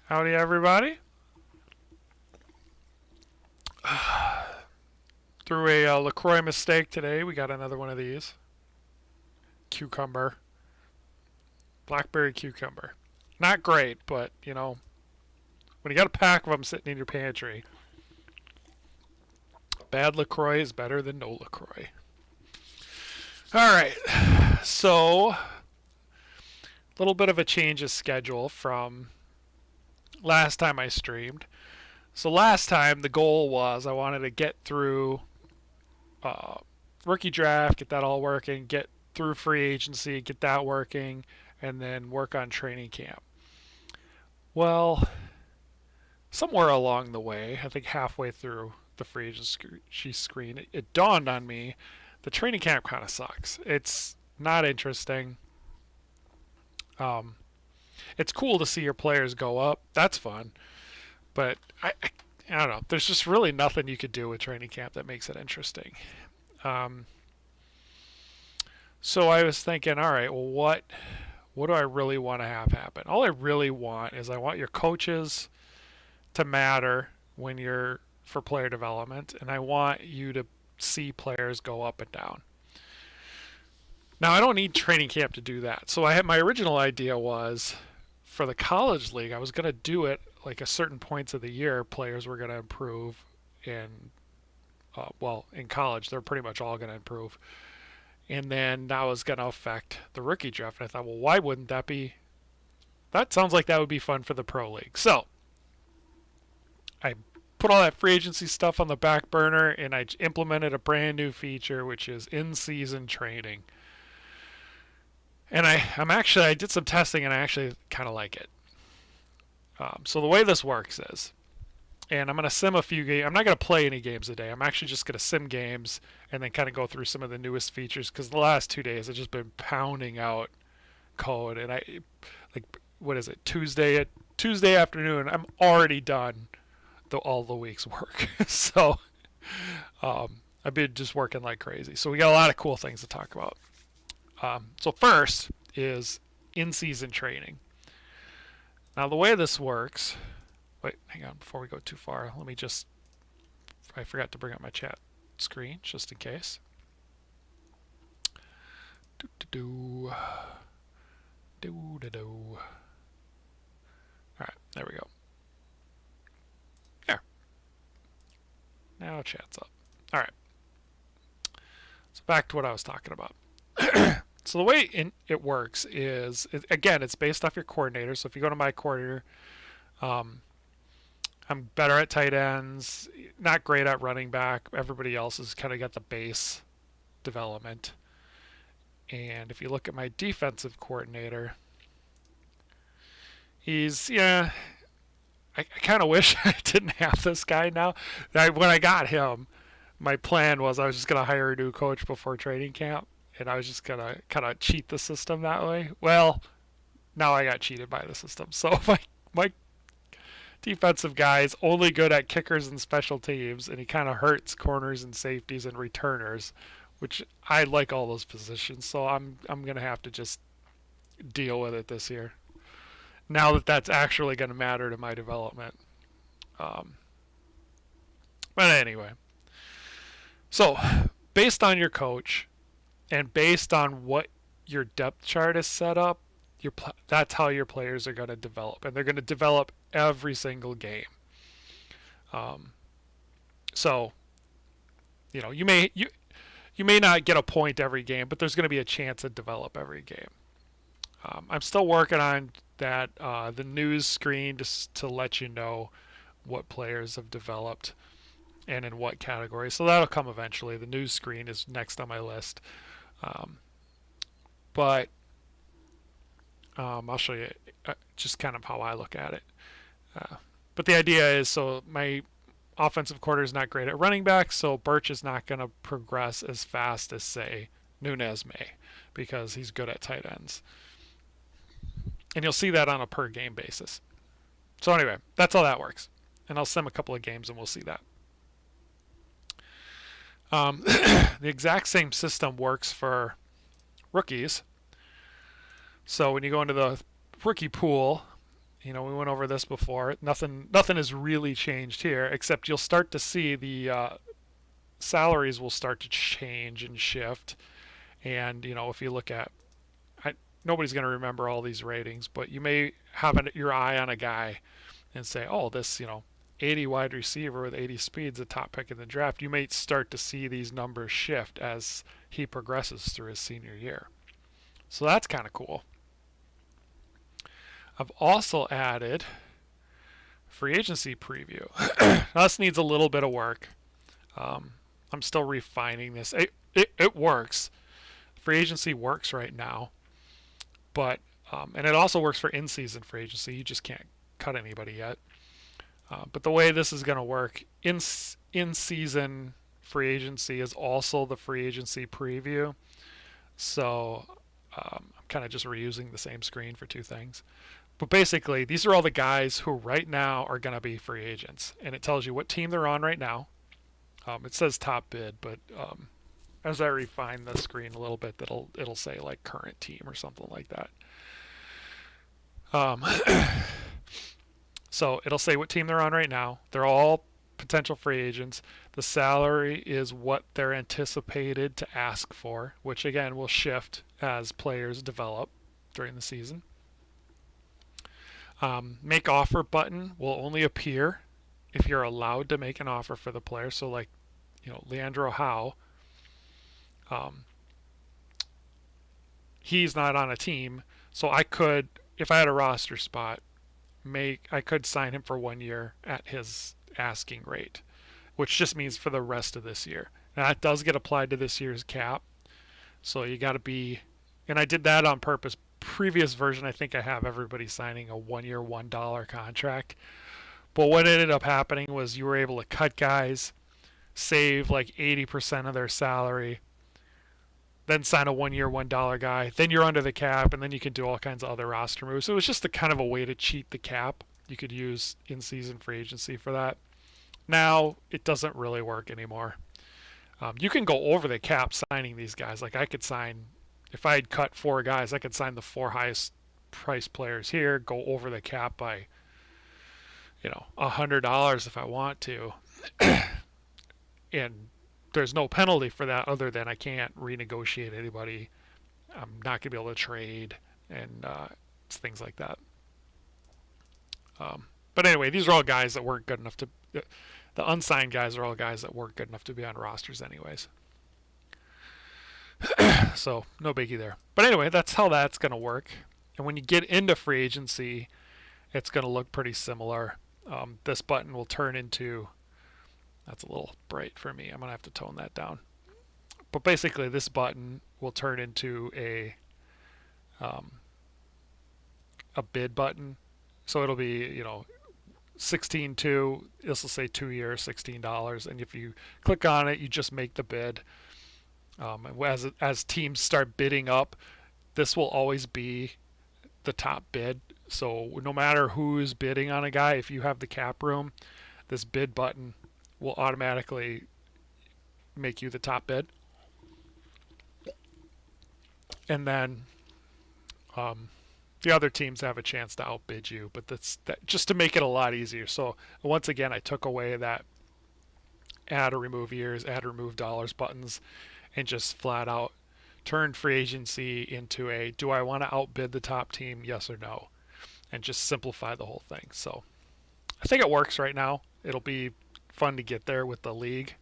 Howdy, everybody. Through a LaCroix mistake today, we got another one of these. Cucumber. Blackberry cucumber. Not great, but, when you got a pack of them sitting in your pantry, bad LaCroix is better than no LaCroix. Alright, so, a little bit of a change of schedule from last time I streamed. So last time the goal was I wanted to get through rookie draft, get that all working, get through free agency, get that working, and then work on training camp. Well, somewhere along the way, I think halfway through the free agency screen, it dawned on me the training camp kind of sucks. It's not interesting. It's cool to see your players go up. That's fun. But I don't know. There's just really nothing you could do with training camp that makes it interesting. So I was thinking, all right, well, what do I really want to have happen? All I really want is I want your coaches to matter when you're for player development, and I want you to see players go up and down. Now I don't need training camp to do that. So my original idea was for the college league, I was going to do it like at certain points of the year, players were going to improve. In in college, they're pretty much all going to improve. And then that was going to affect the rookie draft. And I thought, well, why wouldn't that be? That sounds like that would be fun for the pro league. So I put all that free agency stuff on the back burner, and I implemented a brand new feature, which is in-season training. And I did some testing, and I actually kind of like it. So the way this works is, and I'm going to sim a few games. I'm not going to play any games today. I'm actually just going to sim games and then kind of go through some of the newest features, because the last 2 days I've just been pounding out code, and what is it, Tuesday afternoon, I'm already done all the week's work. So I've been just working like crazy. So we got a lot of cool things to talk about. So first is in-season training. Now the way this works, wait, hang on, before we go too far, I forgot to bring up my chat screen just in case. Alright, there we go. There. Now chat's up. Alright. So back to what I was talking about. So the way it works is, again, it's based off your coordinator. So if you go to my coordinator, I'm better at tight ends, not great at running back. Everybody else has kind of got the base development. And if you look at my defensive coordinator, I kind of wish I didn't have this guy now. When I got him, my plan was I was just going to hire a new coach before training camp, and I was just going to kind of cheat the system that way. Well, now I got cheated by the system. So my defensive guy is only good at kickers and special teams, and he kind of hurts corners and safeties and returners, which I like all those positions. So I'm going to have to just deal with it this year, now that that's actually going to matter to my development. But anyway, so based on your coach and based on what your depth chart is set up, that's how your players are going to develop, and they're going to develop every single game. So you may not get a point every game, but there's going to be a chance to develop every game. I'm still working on that the news screen just to let you know what players have developed and in what category. So that'll come eventually. The news screen is next on my list. But I'll show you just kind of how I look at it. But the idea is, so my offensive coordinator is not great at running back, so Birch is not going to progress as fast as, say, Nunez may, because he's good at tight ends. And you'll see that on a per game basis. So anyway, that's how that works. And I'll sim a couple of games and we'll see that. The exact same system works for rookies. So when you go into the rookie pool, We went over this before. Nothing has really changed here, except you'll start to see the salaries will start to change and shift. And if you look at, I, nobody's going to remember all these ratings, but you may have your eye on a guy and say, oh, this 80 wide receiver with 80 speeds, the top pick in the draft. You may start to see these numbers shift as he progresses through his senior year. So that's kind of cool. I've also added free agency preview. Now this needs a little bit of work. I'm still refining this. It works. Free agency works right now, but and it also works for in-season free agency. You just can't cut anybody yet. But the way this is going to work, in-season free agency is also the free agency preview. So I'm kind of just reusing the same screen for two things. But basically, these are all the guys who right now are going to be free agents. And it tells you what team they're on right now. It says top bid, but as I refine the screen a little bit, it'll say like current team or something like that. So it'll say what team they're on right now. They're all potential free agents. The salary is what they're anticipated to ask for, which again will shift as players develop during the season. Make offer button will only appear if you're allowed to make an offer for the player. So like, Leandro Howe, he's not on a team, so I could, if I had a roster spot, I could sign him for 1 year at his asking rate, which just means for the rest of this year. Now that does get applied to this year's cap, so you got to be, and I did that on purpose. Previous version, I think I have everybody signing a 1 year $1 contract. But what ended up happening was you were able to cut guys, save like 80% of their salary, then sign a 1 year $1 guy. Then you're under the cap, and then you can do all kinds of other roster moves. So it was just a kind of a way to cheat the cap. You could use in-season free agency for that. Now it doesn't really work anymore. You can go over the cap signing these guys. Like I could sign, if I had cut 4 guys, I could sign the 4 highest price players here, go over the cap by $100 if I want to, and there's no penalty for that other than I can't renegotiate anybody. I'm not gonna be able to trade and things like that. But anyway, these are all guys that weren't good enough to. The unsigned guys are all guys that weren't good enough to be on rosters, anyways. So no biggie there. But anyway, that's how that's gonna work. And when you get into free agency, it's gonna look pretty similar. This button will turn into, that's a little bright for me, I'm going to have to tone that down. But basically this button will turn into a bid button. So it'll be, 16.2, this will say 2 years, $16. And if you click on it, you just make the bid. As teams start bidding up, this will always be the top bid. So no matter who's bidding on a guy, if you have the cap room, this bid button will automatically make you the top bid. And then the other teams have a chance to outbid you, but that's just to make it a lot easier. So once again, I took away that add or remove years, add or remove dollars buttons, and just flat out turned free agency into a, do I want to outbid the top team, yes or no? And just simplify the whole thing. So I think it works right now. It'll be fun to get there with the league,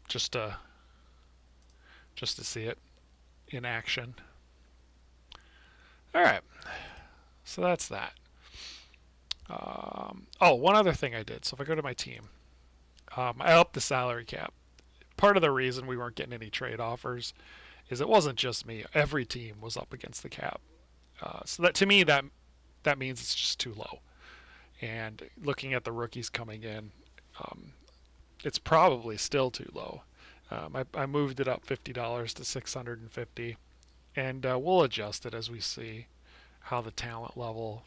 just to see it in action. All right, so that's that. One other thing I did. So if I go to my team, I upped the salary cap. Part of the reason we weren't getting any trade offers is it wasn't just me. Every team was up against the cap. So that, to me, that means it's just too low. And looking at the rookies coming in, it's probably still too low. I moved it up $50 to $650, and we'll adjust it as we see how the talent level,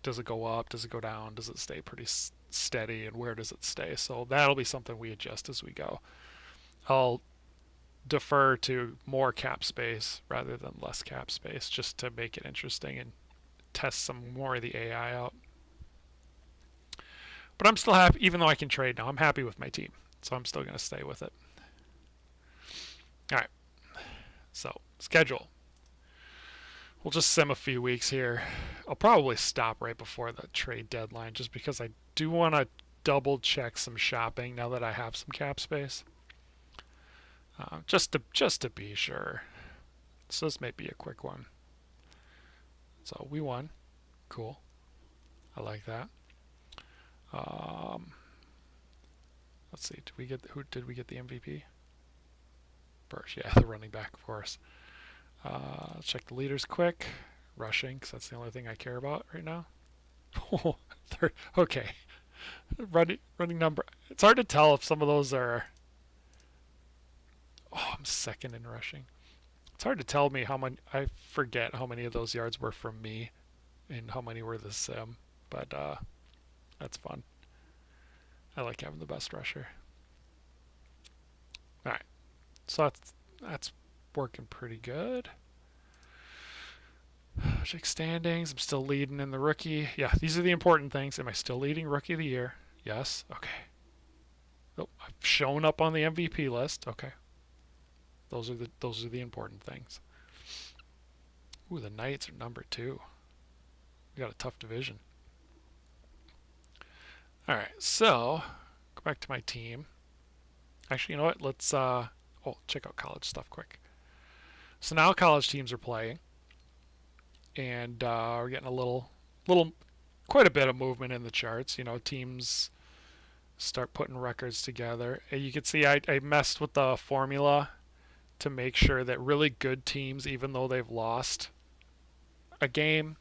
does it go up, does it go down, does it stay pretty steady, and where does it stay? So that'll be something we adjust as we go. I'll defer to more cap space rather than less cap space just to make it interesting and test some more of the AI out. But I'm still happy, even though I can trade now. I'm happy with my team, so I'm still going to stay with it. All right. So schedule. We'll just sim a few weeks here. I'll probably stop right before the trade deadline, just because I do want to double check some shopping now that I have some cap space. Just to be sure. So this may be a quick one. So we won. Cool. I like that. Let's see. Did we get the MVP? Bursch, yeah, the running back, of course. Let's check the leaders quick. Rushing, because that's the only thing I care about right now. Okay. Running number. It's hard to tell if some of those are. Oh, I'm second in rushing. It's hard to tell me how many. I forget how many of those yards were from me, and how many were the sim. But that's fun. I like having the best rusher. All right, so that's working pretty good. Check standings. I'm still leading in the rookie. Yeah, these are the important things. Am I still leading rookie of the year? Yes. Okay. Oh, I've shown up on the MVP list. Okay. Those are the important things. Ooh, the Knights are number 2. We got a tough division. All right, so go back to my team. Actually, you know what? Let's check out college stuff quick. So now college teams are playing, and we're getting quite a bit of movement in the charts. You know, teams start putting records together. And you can see I messed with the formula to make sure that really good teams, even though they've lost a game,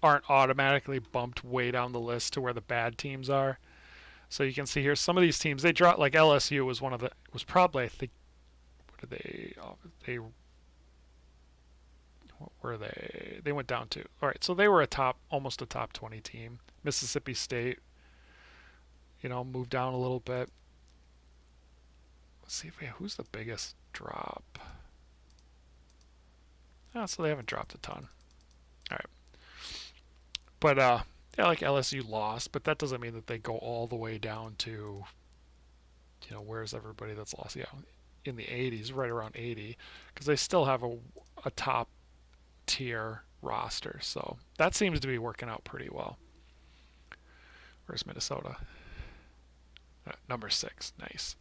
aren't automatically bumped way down the list to where the bad teams are. So you can see here some of these teams they dropped. Like LSU was probably, I think, what were they? They went down to. All right, so they were almost a top 20 team. Mississippi State, moved down a little bit. Let's see who's the biggest drop. So they haven't dropped a ton. All right. But like LSU lost, but that doesn't mean that they go all the way down to, where's everybody that's lost? Yeah, in the 80s, right around 80, because they still have a top tier roster. So that seems to be working out pretty well. Where's Minnesota? Number 6, nice.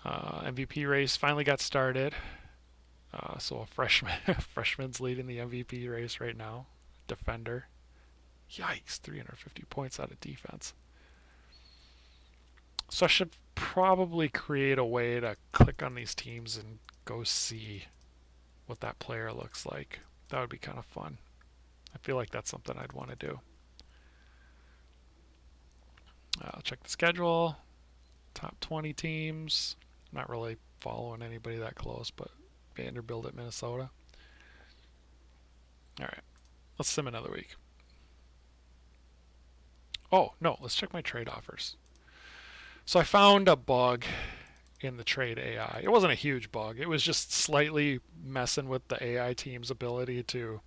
MVP race finally got started. So a freshman's leading the MVP race right now. Defender. Yikes, 350 points out of defense. So I should probably create a way to click on these teams and go see what that player looks like. That would be kind of fun. I feel like that's something I'd want to do. I'll check the schedule. Top 20 teams. I'm not really following anybody that close, but Vanderbilt at Minnesota. All right. Let's sim another week. Oh, no. Let's check my trade offers. So I found a bug in the trade AI. It wasn't a huge bug. It was just slightly messing with the AI team's ability to,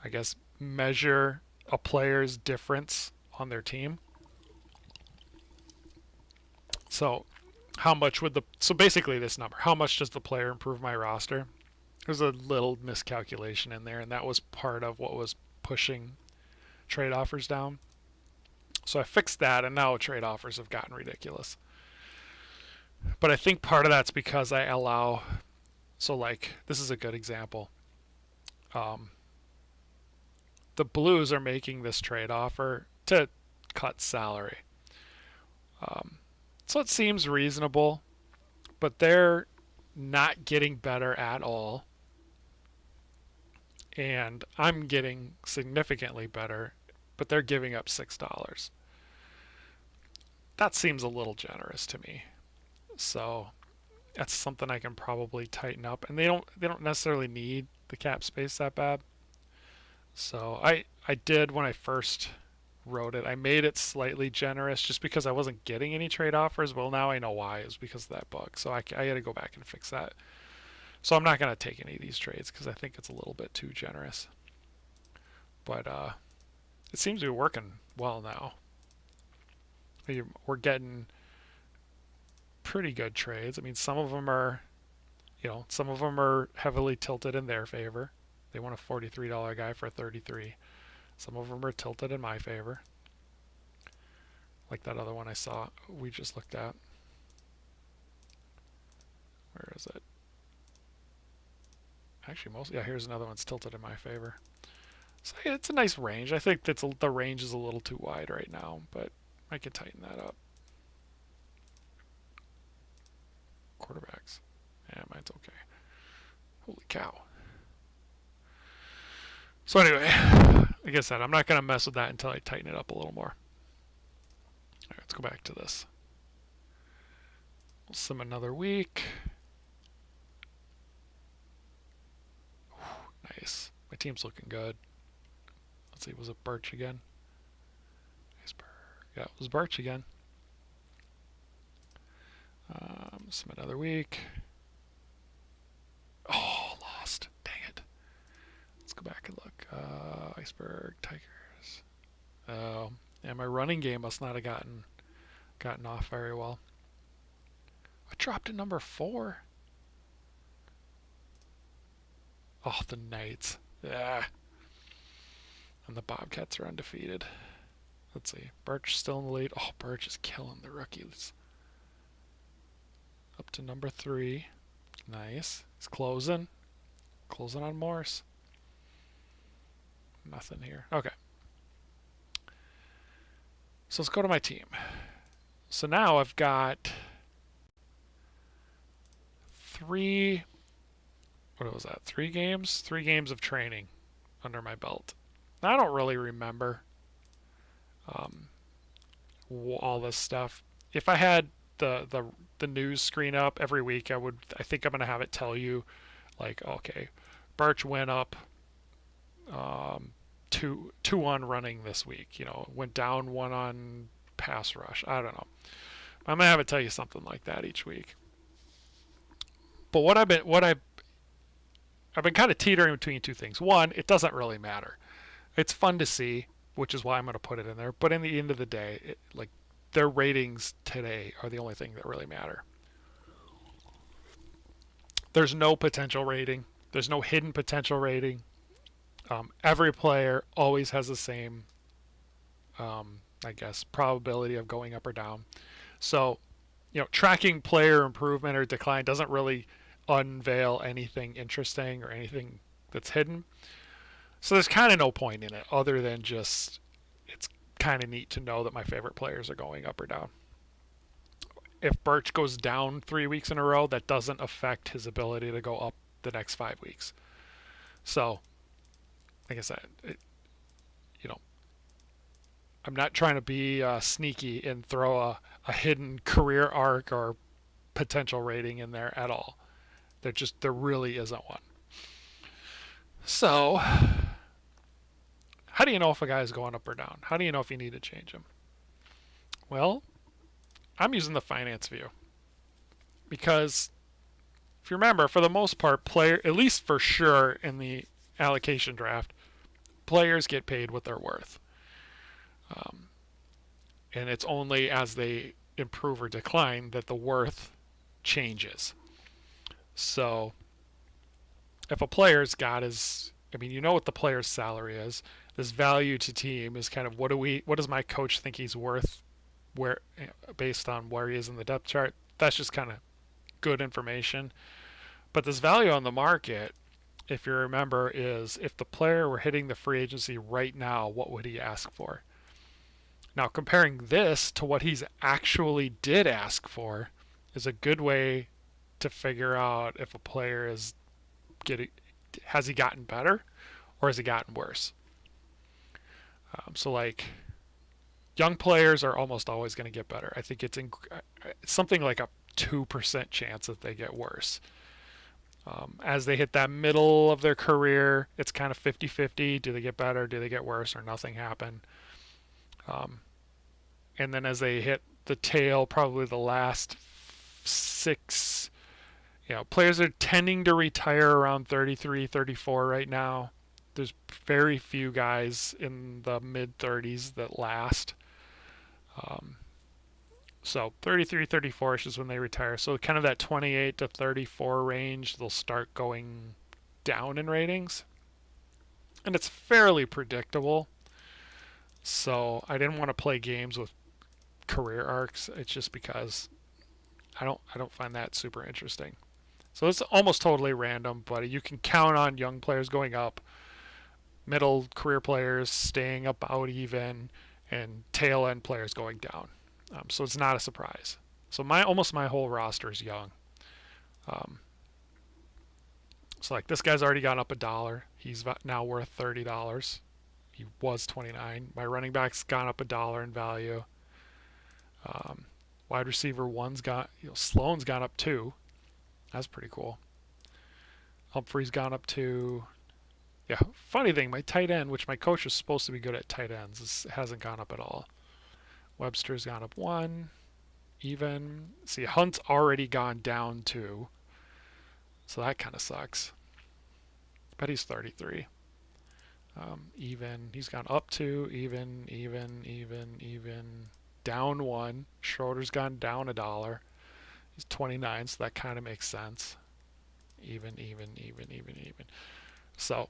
I guess, measure a player's difference on their team. So basically this number, how much does the player improve my roster? There's a little miscalculation in there, and that was part of what was pushing trade offers down. So I fixed that, and now trade offers have gotten ridiculous. But I think part of that's because I allow, so like, this is a good example. The Blues are making this trade offer to cut salary. So it seems reasonable, but they're not getting better at all. And I'm getting significantly better, but they're giving up $6. That seems a little generous to me. So that's something I can probably tighten up. And they don't necessarily need the cap space that bad. So I did, when I first wrote it, I made it slightly generous just because I wasn't getting any trade offers. Well, now I know why. It was because of that bug. So I got to go back and fix that. So I'm not going to take any of these trades because I think it's a little bit too generous. But it seems to be working well now. We're getting pretty good trades. I mean, some of them are, some of them are heavily tilted in their favor. They want a $43 guy for 33. Some of them are tilted in my favor. Like that other one I saw we just looked at. Where is it? Actually, here's another one's tilted in my favor. So yeah, it's a nice range. I think the range is a little too wide right now, but I can tighten that up. Quarterbacks. Yeah, mine's okay. Holy cow. So anyway, like I said, I'm not going to mess with that until I tighten it up a little more. All right, let's go back to this. We'll sim another week. Nice. My team's looking good. Let's see, was it Birch again? Iceberg. Yeah, it was Birch again. Sim another week. Oh, lost. Dang it. Let's go back and look. Iceberg, Tigers. Oh, yeah, my running game must not have gotten off very well. I dropped to number 4. Oh, the Knights. Yeah. And the Bobcats are undefeated. Let's see. Birch still in the lead. Oh, Birch is killing the rookies. Up to number 3. Nice. He's closing. Closing on Morse. Nothing here. Okay. So let's go to my team. So now I've got 3... What was that? 3 games? 3 games of training under my belt. I don't really remember all this stuff. If I had the news screen up every week, I think I'm gonna have it tell you, like, okay, Birch went up 2-1 running this week. Went down 1 on pass rush. I don't know. I'm gonna have it tell you something like that each week. But I've been kind of teetering between 2 things. One, it doesn't really matter. It's fun to see, which is why I'm going to put it in there. But in the end of the day, their ratings today are the only thing that really matter. There's no potential rating. There's no hidden potential rating. Every player always has the same, probability of going up or down. So, tracking player improvement or decline doesn't really unveil anything interesting or anything that's hidden. So there's kind of no point in it other than just it's kind of neat to know that my favorite players are going up or down. If Birch goes down 3 weeks in a row, that doesn't affect his ability to go up the next 5 weeks. So, like I said, I'm not trying to be sneaky and throw a hidden career arc or potential rating in there at all. There really isn't one. So, how do you know if a guy is going up or down? How do you know if you need to change him? Well, I'm using the finance view. Because, if you remember, for the most part, at least for sure in the allocation draft, players get paid what they're worth. And it's only as they improve or decline that the worth changes. So, if a player's got what the player's salary is. This value to team is kind of what does my coach think he's worth, based on where he is in the depth chart. That's just kind of good information. But this value on the market, if you remember, is if the player were hitting the free agency right now, what would he ask for? Now, comparing this to what he's actually did ask for is a good way to figure out if a player has he gotten better or has he gotten worse. So young players are almost always going to get better. I think it's something like a 2% chance that they get worse. As they hit that middle of their career, it's kind of 50-50. Do they get better? Do they get worse? Or nothing happen? And then as they hit the tail, probably the last 6, players are tending to retire around 33, 34 right now. There's very few guys in the mid 30s that last. Um, so 33, 34 is when they retire. So kind of that 28 to 34 range, they'll start going down in ratings. And it's fairly predictable. So I didn't want to play games with career arcs. It's just because I don't find that super interesting. So it's almost totally random, but you can count on young players going up, middle career players staying about even, and tail end players going down. So it's not a surprise. So almost my whole roster is young. Um, so like this guy's already gone up $1. He's now worth $30. He was 29. My running back's gone up $1 in value. Um, Wide receiver one's got Sloan's gone up 2. That's pretty cool. Humphrey's gone up 2. Yeah, funny thing, my tight end, which my coach is supposed to be good at tight ends, hasn't gone up at all. Webster's gone up 1. Even. See, Hunt's already gone down 2. So that kind of sucks. But he's 33. Even. He's gone up 2. Even. Down 1. Schroeder's gone down $1. He's 29, so that kind of makes sense. Even. So,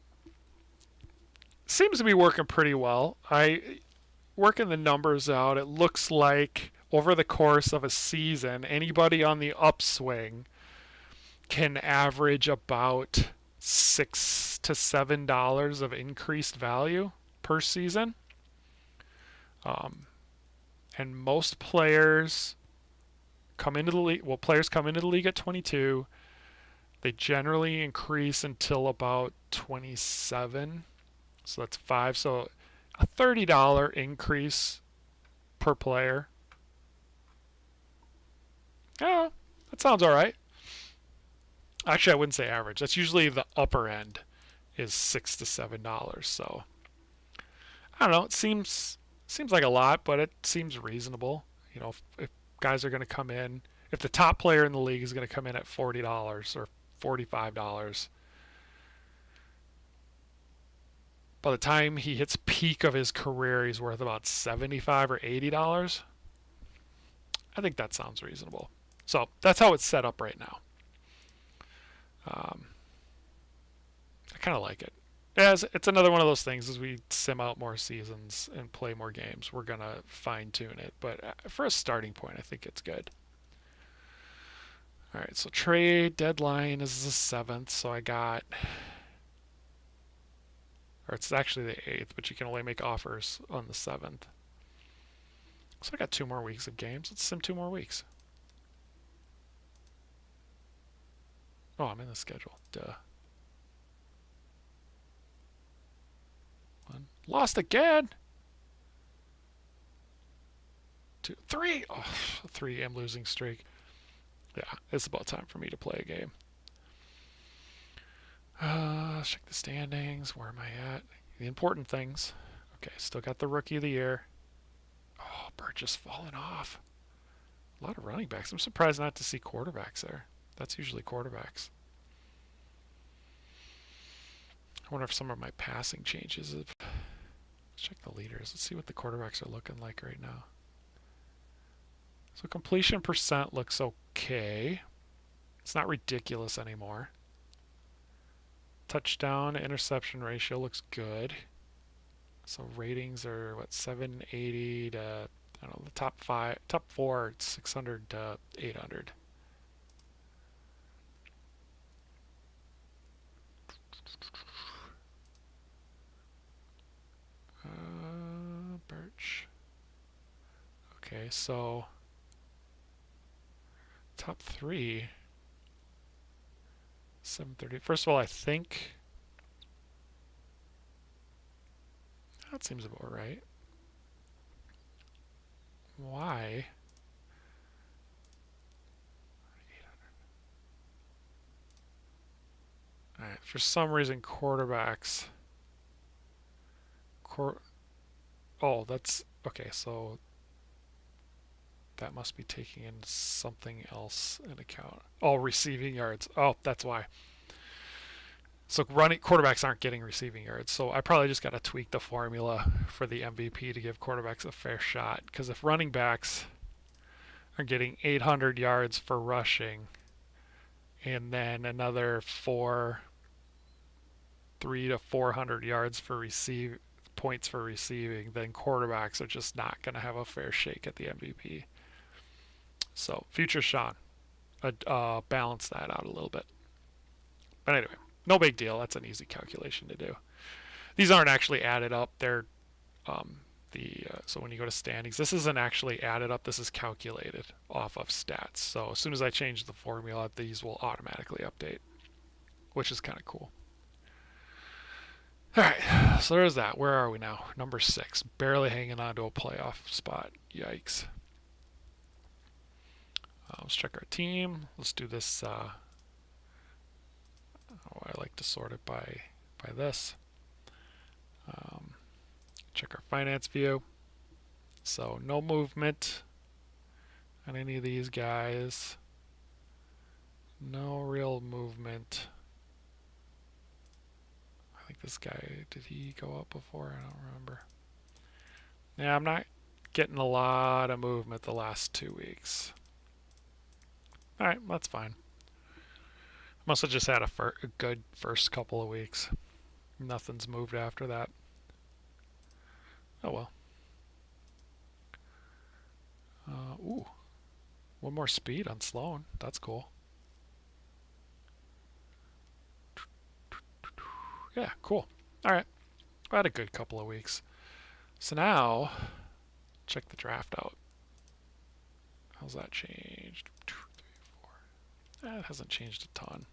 seems to be working pretty well. Working the numbers out, it looks like over the course of a season, anybody on the upswing can average about $6 to $7 of increased value per season. And most players come into the league. Well, players come into the league at 22. They generally increase until about 27. So that's 5. So a $30 increase per player. Yeah, that sounds all right. Actually, I wouldn't say average. That's usually the upper end is $6 to $7. So I don't know. It seems like a lot, but it seems reasonable. If guys are going to come in, if the top player in the league is going to come in at $40 or $45, by the time he hits peak of his career, he's worth about $75 or $80. I think that sounds reasonable. So that's how it's set up right now. I kind of like it. It's another one of those things as we sim out more seasons and play more games, we're going to fine tune it. But for a starting point, I think it's good. All right, so trade deadline is the 7th, so I got, or it's actually the 8th, but you can only make offers on the 7th. So I got 2 more weeks of games. Let's sim 2 more weeks. Oh, I'm in the schedule. Duh. Lost again. 2, 3. Oh, 3-game losing streak. Yeah, it's about time for me to play a game. Let's check the standings. Where am I at? The important things. Okay, still got the rookie of the year. Oh, Burgess falling off. A lot of running backs. I'm surprised not to see quarterbacks there. That's usually quarterbacks. I wonder if some of my passing changes have. Let's check the leaders. Let's see what the quarterbacks are looking like right now. So completion percent looks okay. It's not ridiculous anymore. Touchdown to interception ratio looks good. So ratings are 780 to, I don't know, the top 4, 600 to 800. Birch. Okay, so top 3, 730. First of all, I think that seems about right. Why? 800. All right. For some reason, quarterbacks. Oh, that's okay. So that must be taking in something else in account. Oh, receiving yards. Oh, that's why. So running quarterbacks aren't getting receiving yards. So I probably just got to tweak the formula for the MVP to give quarterbacks a fair shot. Because if running backs are getting 800 yards for rushing, and then another 3 to 400 yards for receive points for receiving, then quarterbacks are just not going to have a fair shake at the MVP. So future Sean, balance that out a little bit. But anyway, no big deal. That's an easy calculation to do. These aren't actually added up. They're so when you go to standings, this isn't actually added up. This is calculated off of stats. So as soon as I change the formula, these will automatically update, which is kind of cool. All right, so there's that. Where are we now? Number 6, barely hanging on to a playoff spot. Yikes. Let's check our team. Let's do this. I like to sort it by this. Check our finance view. So no movement on any of these guys. No real movement. I think this guy, did he go up before? I don't remember. Yeah, I'm not getting a lot of movement the last 2 weeks. Alright, that's fine. Must have just had a good first couple of weeks. Nothing's moved after that. Oh well. Ooh. One more speed on Sloan. That's cool. Yeah, cool. Alright. I had a good couple of weeks. So now, check the draft out. How's that changed? 2, 3, 4. It hasn't changed a ton.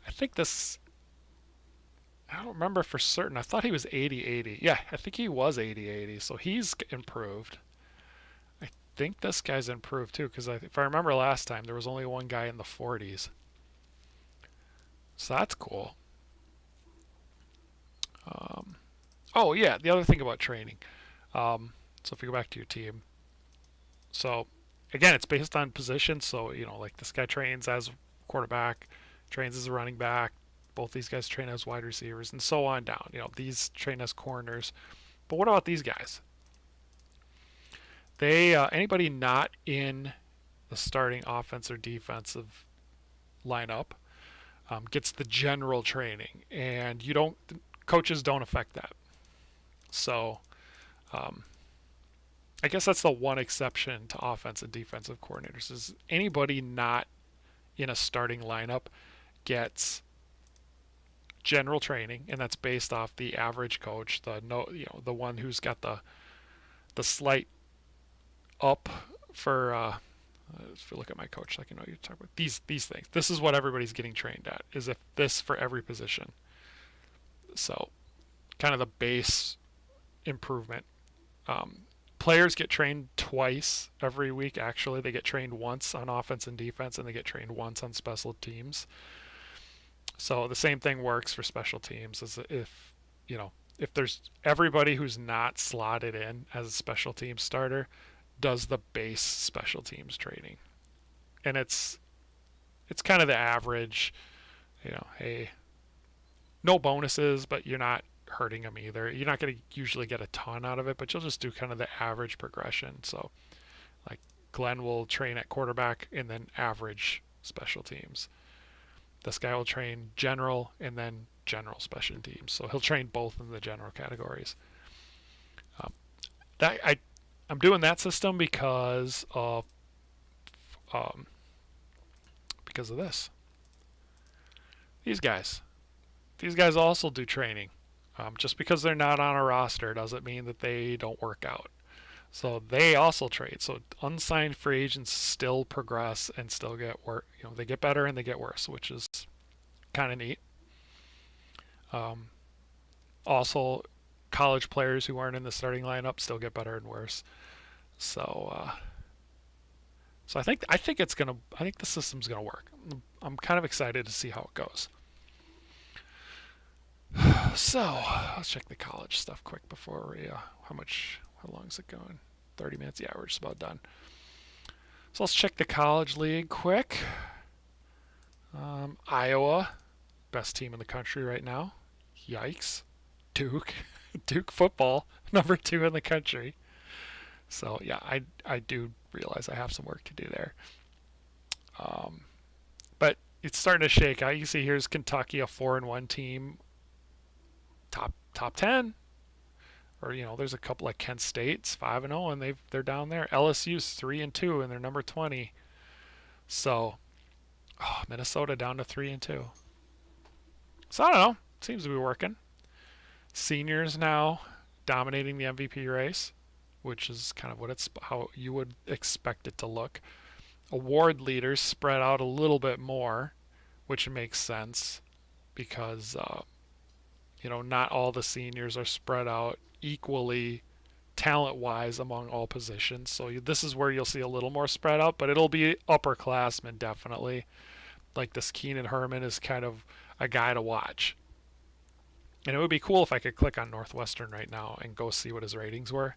I think this... I don't remember for certain. I thought he was 80-80. Yeah, I think he was 80-80. So he's improved. I think this guy's improved too, because if I remember last time, there was only one guy in the 40s. So that's cool. Oh yeah, the other thing about training. So if you go back to your team, so again, it's based on position. So like this guy trains as quarterback, trains as a running back. Both these guys train as wide receivers, and so on down. These train as corners. But what about these guys? They anybody not in the starting offense or defensive lineup gets the general training, and coaches don't affect that. So I guess that's the one exception to offense and defensive coordinators is anybody not in a starting lineup gets general training, and that's based off the average coach, the one who's got the slight up for if you look at my coach, like you talk about these things. This is what everybody's getting trained at. Is if this for every position. So, kind of the base improvement. Players get trained twice every week. Actually, they get trained once on offense and defense, and they get trained once on special teams. So the same thing works for special teams. As if there's everybody who's not slotted in as a special team starter does the base special teams training, and it's kind of the average. Hey, no bonuses, but you're not hurting them either. You're not going to usually get a ton out of it, but you'll just do kind of the average progression. So, like Glenn will train at quarterback and then average special teams. This guy will train general and then general special teams. So he'll train both in the general categories. I'm doing that system because of this. These guys also do training. Just because they're not on a roster doesn't mean that they don't work out. So they also trade. So unsigned free agents still progress and still get work. They get better and they get worse, which is kind of neat. Also, college players who aren't in the starting lineup still get better and worse. So I think the system's gonna work. I'm kind of excited to see how it goes. So let's check the college stuff quick before we. How long is it going? 30 minutes. Yeah, we're just about done. So let's check the college league quick. Iowa best team in the country right now. Yikes. Duke. Duke football, number 2 in the country. So yeah, I do realize I have some work to do there. Um, but it's starting to shake out. You see, here's Kentucky, a 4-1 team, top 10. Or there's a couple like Kent State's 5-0, and they're down there. LSU's 3-2, and they're number 20. So, Minnesota down to 3-2. So I don't know. Seems to be working. Seniors now dominating the MVP race, which is kind of how you would expect it to look. Award leaders spread out a little bit more, which makes sense because not all the seniors are spread out equally talent-wise among all positions. So this is where you'll see a little more spread out, but it'll be upperclassmen definitely. Like this Keenan Herman is kind of a guy to watch. And it would be cool if I could click on Northwestern right now and go see what his ratings were.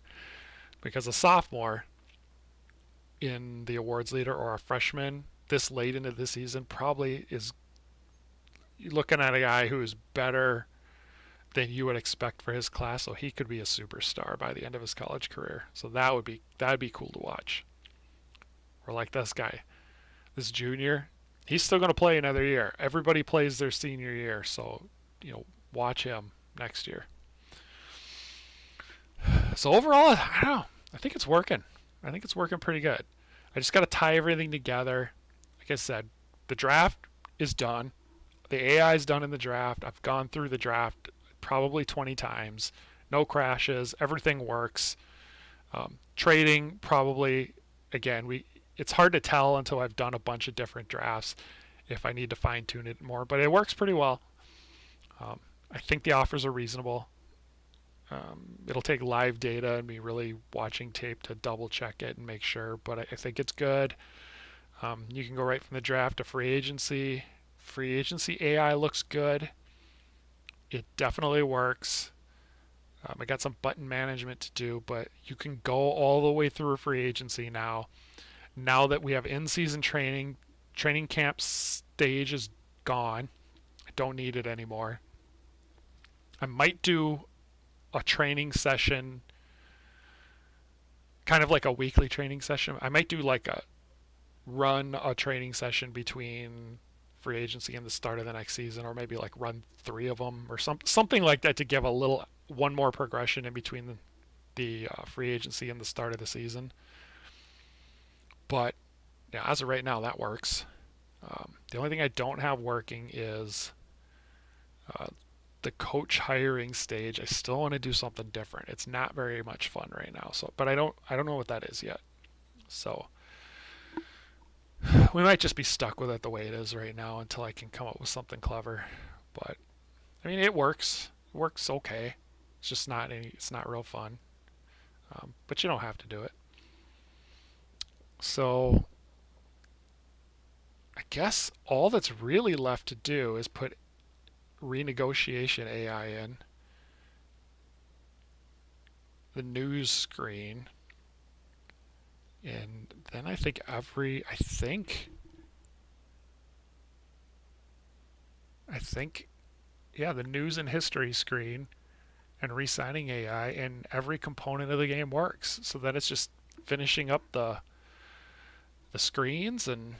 Because a sophomore in the awards leader or a freshman this late into the season probably is looking at a guy who's better than you would expect for his class, so he could be a superstar by the end of his college career. So that'd be cool to watch. Or like this guy, this junior, he's still going to play another year. Everybody plays their senior year, so watch him next year. So overall, I don't know. I think it's working. I think it's working pretty good. I just got to tie everything together. Like I said, the draft is done. The AI is done in the draft. I've gone through the draft probably 20 times. No crashes. Everything works. Trading probably, again, it's hard to tell until I've done a bunch of different drafts if I need to fine tune it more, but it works pretty well. I think the offers are reasonable. It'll take live data and me really watching tape to double check it and make sure, but I think it's good. You can go right from the draft to free agency. Free agency AI looks good. It definitely works. I got some button management to do, but you can go all the way through free agency now. Now that we have in-season training camp stage is gone. I don't need it anymore. I might do a training session, kind of like a weekly training session. I might do run a training session between free agency and the start of the next season, or maybe run 3 of them or something like that to give one more progression in between the free agency and the start of the season. But yeah, as of right now, that works. The only thing I don't have working is the coach hiring stage. I still want to do something different. It's not very much fun right now. But I don't know what that is yet. So we might just be stuck with it the way it is right now until I can come up with something clever. But I mean, it works. It works okay. It's just it's not real fun. But you don't have to do it. So I guess all that's really left to do is put renegotiation AI in the news screen, and then I think the news and history screen and re-signing AI, and every component of the game works. So then it's just finishing up the screens and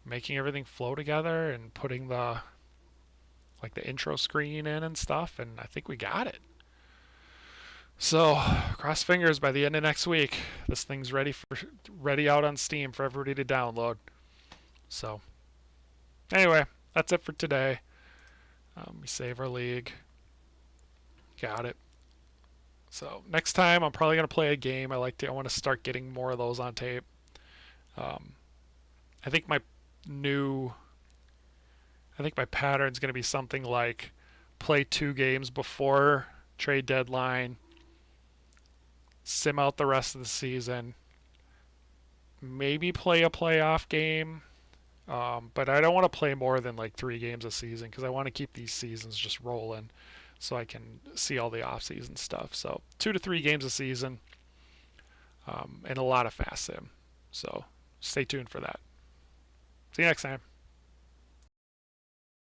making everything flow together and putting the intro screen in and stuff, and I think we got it. So cross fingers, by the end of next week this thing's ready out on Steam for everybody to download. So anyway, that's it for today. We save our league. Got it. So next time I'm probably going to play a game. I want to start getting more of those on tape. I think my pattern's going to be something like play 2 games before trade deadline, sim out the rest of the season, maybe play a playoff game, but I don't want to play more than 3 games a season because I want to keep these seasons just rolling so I can see all the off-season stuff. So 2 to 3 games a season, and a lot of fast sim. So stay tuned for that. See you next time.